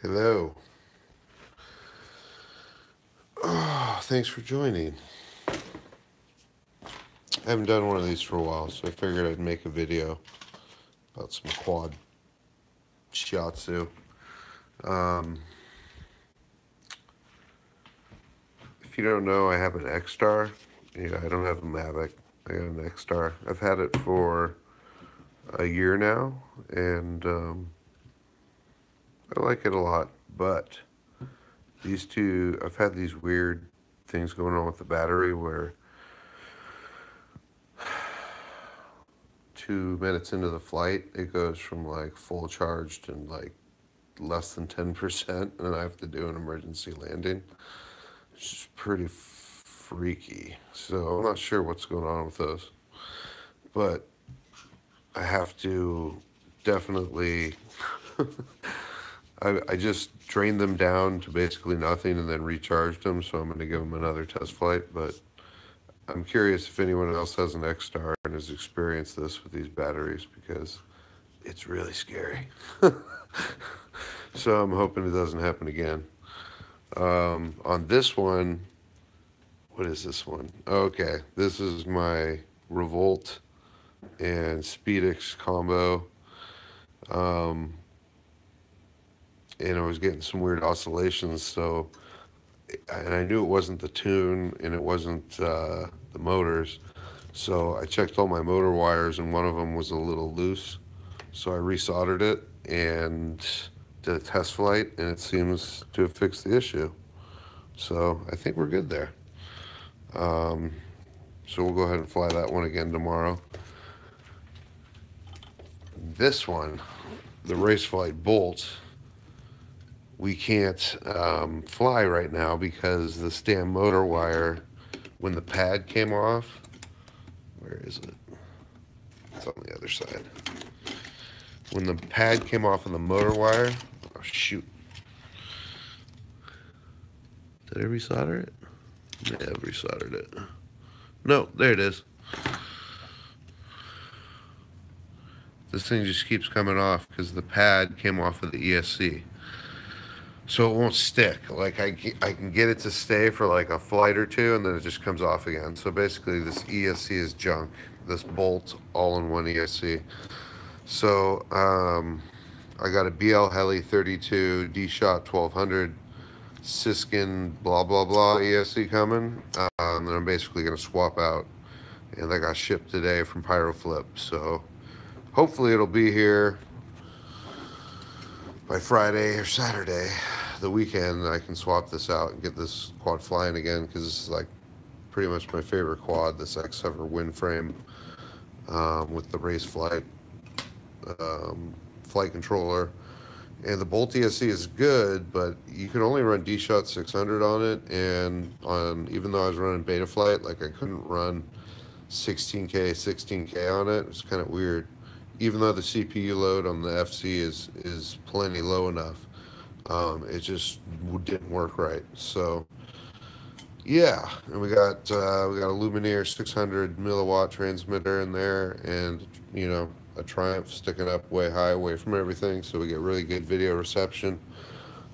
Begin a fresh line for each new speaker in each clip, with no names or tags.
Hello. Oh, thanks for joining. I haven't done one of these for a while, so I figured I'd make a video about some quad shiatsu. Um, if you don't know, I have an X-Star. Yeah, I don't have a Mavic. I got an X-Star. I've had it for a year now, and I like it a lot. But these two, I've had these weird things going on with the battery where 2 minutes into the flight, it goes from like full charge to like less than 10%, and I have to do an emergency landing. It's pretty freaky. So I'm not sure what's going on with those, but I have to definitely. I just drained them down to basically nothing and then recharged them, so I'm going to give them another test flight. But I'm curious if anyone else has an X-Star and has experienced this with these batteries because it's really scary. So I'm hoping it doesn't happen again. On this one, what is this one? Okay, this is my Revolt and Speedix combo. Um, and I was getting some weird oscillations, so, and I knew it wasn't the tune and it wasn't the motors. So I checked all my motor wires and one of them was a little loose. So I resoldered it and did a test flight, and it seems to have fixed the issue. So I think we're good there. Um, so we'll go ahead and fly that one again tomorrow. This one, the race flight Bolt, we can't fly right now because the stem motor wire, when the pad came off, where is it? It's on the other side. When the pad came off of the motor wire, oh shoot. Did I resolder it? Yeah, I resoldered it. No, there it is. This thing just keeps coming off because the pad came off of the ESC. So it won't stick. Like I can get it to stay for like a flight or two, and then it just comes off again. So basically, this ESC is junk. This bolt all in one ESC. So I got a BL Heli 32 D Shot 1200 Siskin blah blah blah ESC coming. And I'm basically gonna swap out, and that got shipped today from Pyroflip. So hopefully it'll be here by Friday or Saturday, the weekend. I can swap this out and get this quad flying again because this is like pretty much my favorite quad. This X-Hover wind frame with the race flight flight controller. And the Bolt ESC is good, but you can only run D-Shot 600 on it. And on even though I was running Betaflight, like I couldn't run 16K on it. It's kind of weird. Even though the CPU load on the FC is plenty low enough, it just didn't work right. So yeah, and we got a Lumineer 600 milliwatt transmitter in there, and a Triumph sticking up way high away from everything, so we get really good video reception,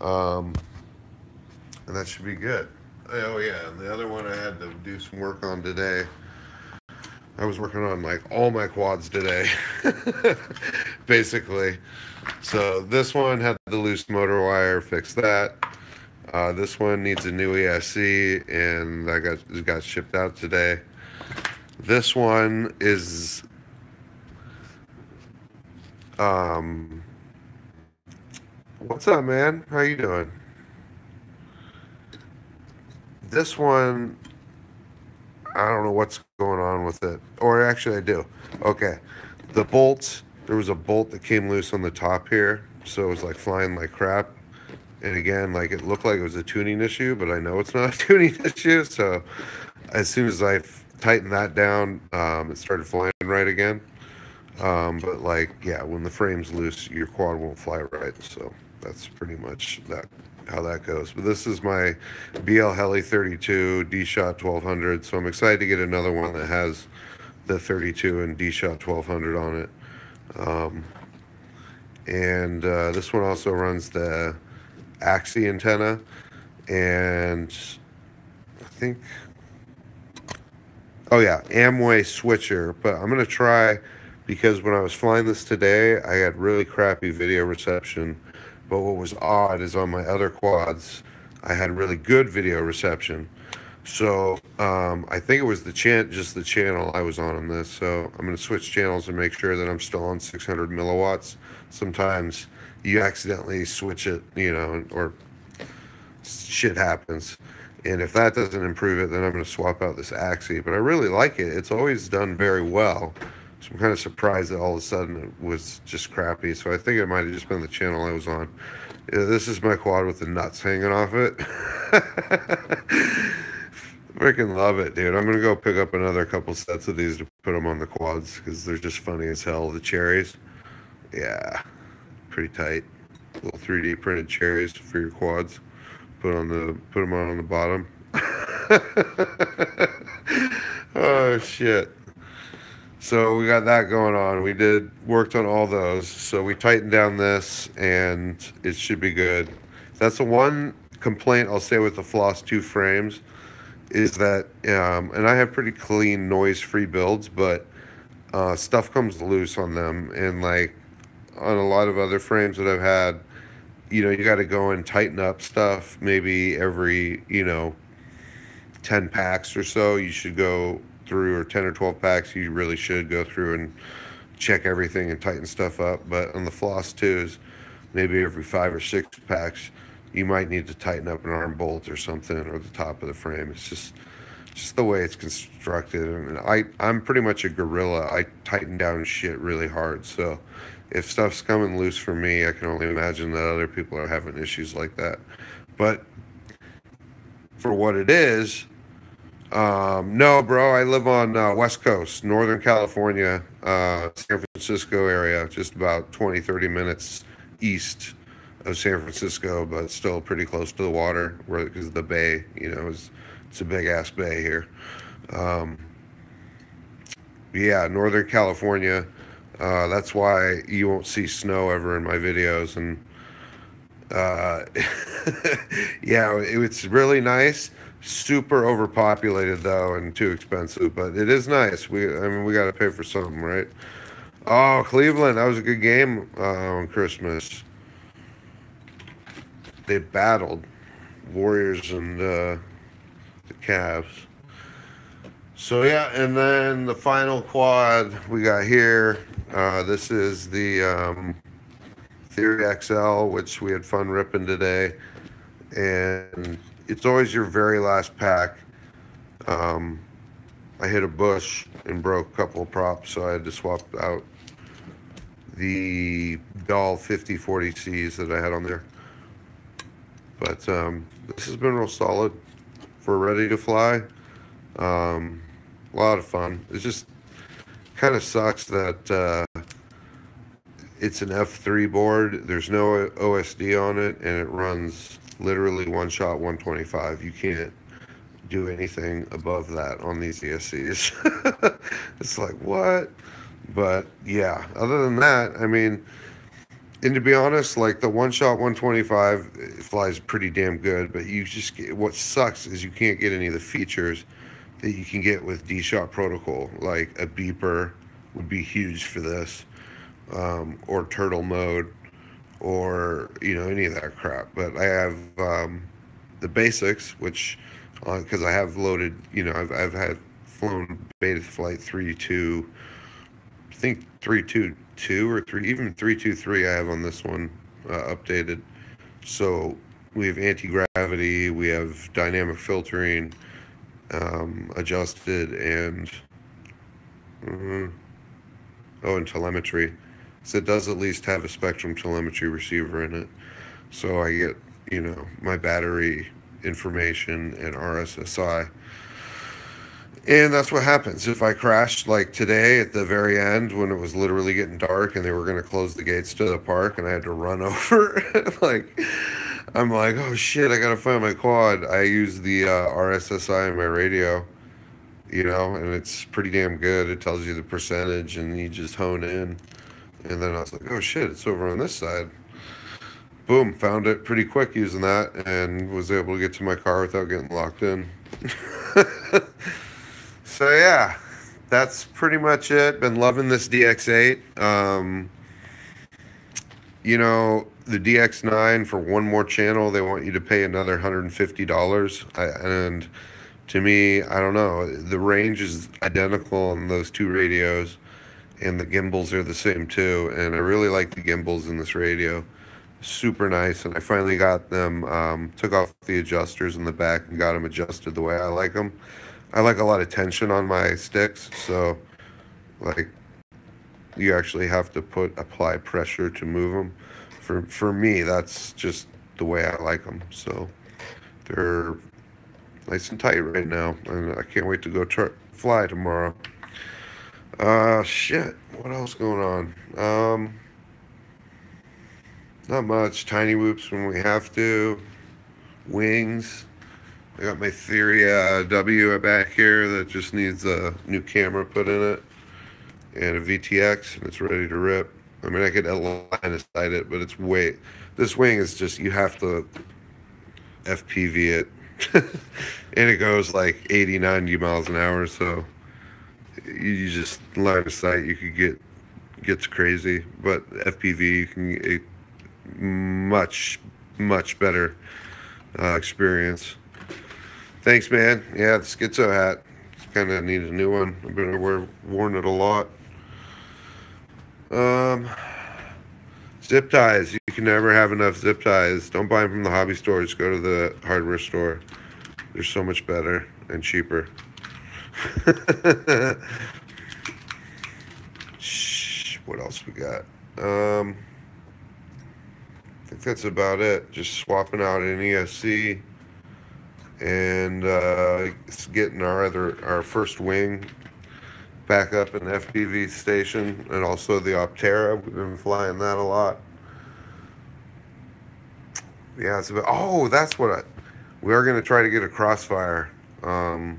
um, and that should be good. Oh yeah, and the other one I had to do some work on today. I was working on like all my quads today, basically. So this one had the loose motor wire, fixed that. This one needs a new ESC, and that got shipped out today. This one is um, what's up, man? How you doing? This one, I don't know what's going on with it, or actually I do. Okay, the bolts. There was a bolt that came loose on the top here, so it was like flying like crap. And again, like it looked like it was a tuning issue, but I know it's not a tuning issue. So as soon as I tightened that down, it started flying right again. But like, yeah, when the frame's loose, your quad won't fly right. So that's pretty much that how that goes. But this is my BL Heli 32 D Shot 1200. So I'm excited to get another one that has the 32 and D Shot 1200 on it. And this one also runs the axis antenna, and I think, oh yeah, Amway switcher. But I'm gonna try, because when I was flying this today, I had really crappy video reception. But what was odd is on my other quads, I had really good video reception. So I think it was just the channel I was on this. So I'm gonna switch channels and make sure that I'm still on 600 milliwatts. Sometimes you accidentally switch it, or shit happens. And if that doesn't improve it, then I'm going to swap out this Axie. But I really like it. It's always done very well. So I'm kind of surprised that all of a sudden it was just crappy. So I think it might have just been the channel I was on. Yeah, this is my quad with the nuts hanging off it. Freaking love it, dude. I'm going to go pick up another couple sets of these to put them on the quads because they're just funny as hell. The cherries. Yeah, pretty tight. Little 3D printed cherries for your quads. Put them on the bottom. Oh shit. So we got that going on. Worked on all those. So we tightened down this and it should be good. That's the one complaint I'll say with the Floss 2 frames is that, and I have pretty clean noise-free builds, but stuff comes loose on them. And like on a lot of other frames that I've had, you got to go and tighten up stuff maybe every, 10 packs or so. You should go through, or 10 or 12 packs, you really should go through and check everything and tighten stuff up. But on the Floss 2s, maybe every 5 or 6 packs, you might need to tighten up an arm bolt or something, or the top of the frame. It's just the way it's constructed. And I'm pretty much a gorilla. I tighten down shit really hard. So if stuff's coming loose for me, I can only imagine that other people are having issues like that. But for what it is, no, bro, I live on West Coast, Northern California, San Francisco area, just about 20, 30 minutes east of San Francisco, but still pretty close to the water, because the bay, it's a big-ass bay here. Yeah, Northern California. That's why you won't see snow ever in my videos. And yeah, it's really nice. Super overpopulated though, and too expensive, but it is nice. We got to pay for something, right? Oh, Cleveland, that was a good game on Christmas. They battled Warriors and the Cavs. So yeah, and then the final quad we got here. This is the Theory XL, which we had fun ripping today, and it's always your very last pack. I hit a bush and broke a couple of props, so I had to swap out the Doll 5040Cs that I had on there. But this has been real solid for ready to fly. A lot of fun. It just kind of sucks that it's an F3 board. There's no OSD on it, and it runs literally one shot 125. You can't do anything above that on these ESCs. It's like, what? But yeah, other than that, and to be honest, like the one shot 125 it flies pretty damn good, but what sucks is you can't get any of the features that you can get with D-Shot protocol. Like a beeper would be huge for this, or turtle mode, or any of that crap. But I have the basics, which because I have loaded, I've had flown Beta Flight 3.2, I think 3.2.2 or 3, even 3.2.3 I have on this one updated. So we have anti-gravity, we have dynamic filtering, adjusted, and and telemetry. So it does at least have a Spectrum telemetry receiver in it. So I get, my battery information and RSSI. And that's what happens if I crashed like today at the very end when it was literally getting dark and they were going to close the gates to the park and I had to run over. I'm like, oh shit, I got to find my quad. I use the RSSI in my radio, and it's pretty damn good. It tells you the percentage and you just hone in. And then I was like, oh shit, it's over on this side. boom, found it pretty quick using that and was able to get to my car without getting locked in. So yeah, that's pretty much it. Been loving this DX8. The DX9 for one more channel, they want you to pay another $150. And to me, I don't know. The range is identical on those two radios, and the gimbals are the same too. And I really like the gimbals in this radio. Super nice. And I finally got them, took off the adjusters in the back and got them adjusted the way I like them. I like a lot of tension on my sticks, so like you actually have to apply pressure to move them. For me, that's just the way I like them. So they're nice and tight right now, and I can't wait to go fly tomorrow. Shit. What else going on? Not much. Tiny whoops when we have to. Wings. I got my Theory W back here that just needs a new camera put in it and a VTX, and it's ready to rip. I mean, I could line aside it, but this wing is just, you have to FPV it. And it goes like 80, 90 miles an hour, so you just line of sight, you could gets crazy, but FPV, you can get a much better experience. Thanks, man. Yeah, the schizo hat. Kind of need a new one. I've been worn it a lot. Zip ties. You can never have enough zip ties. Don't buy them from the hobby store. Just go to the hardware store. They're so much better and cheaper. Shh, what else we got? I think that's about it. Just swapping out an ESC and getting our first wing back up in the FPV station, and also the Optera. We've been flying that a lot. Yeah, it's about. Oh, that's what we are going to try to get a Crossfire, and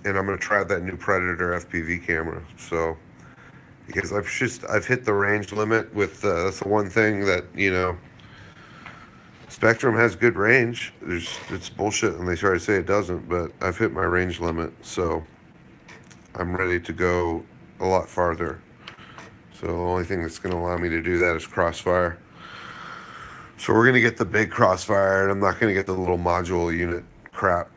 I'm going to try that new Predator FPV camera. So because I've hit the range limit with that's the one thing that Spectrum has good range. It's bullshit when they try to say it doesn't, but I've hit my range limit, so I'm ready to go a lot farther. So the only thing that's going to allow me to do that is Crossfire. So we're going to get the big Crossfire, and I'm not going to get the little module unit crap.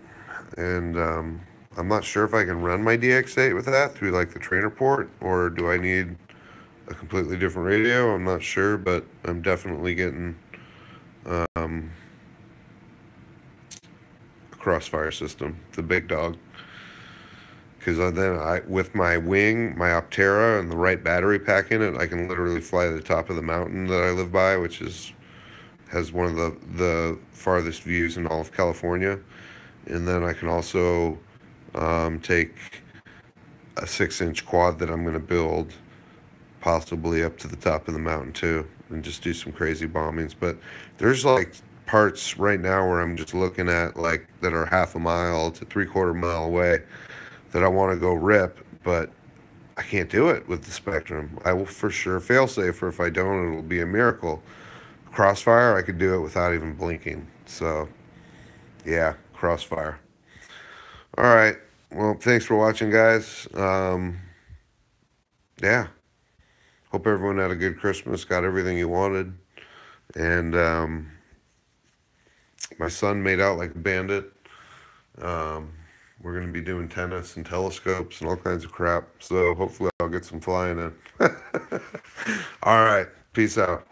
And I'm not sure if I can run my DX8 with that through like the trainer port, or do I need a completely different radio? I'm not sure, but I'm definitely getting a Crossfire system, the big dog. Because then with my wing, my Optera, and the right battery pack in it, I can literally fly to the top of the mountain that I live by, which has one of the farthest views in all of California. And then I can also take a 6-inch quad that I'm going to build, possibly up to the top of the mountain too, and just do some crazy bombings. But there's like parts right now where I'm just looking at like that are half a mile to 3/4 mile away that I want to go rip, but I can't do it with the Spectrum. I will for sure fail safe, or if I don't, it'll be a miracle. Crossfire, I could do it without even blinking. So yeah, Crossfire. All right. Well, thanks for watching, guys. Yeah. Hope everyone had a good Christmas, got everything you wanted. And my son made out like a bandit. We're going to be doing tennis and telescopes and all kinds of crap. So hopefully I'll get some flying in. All right. Peace out.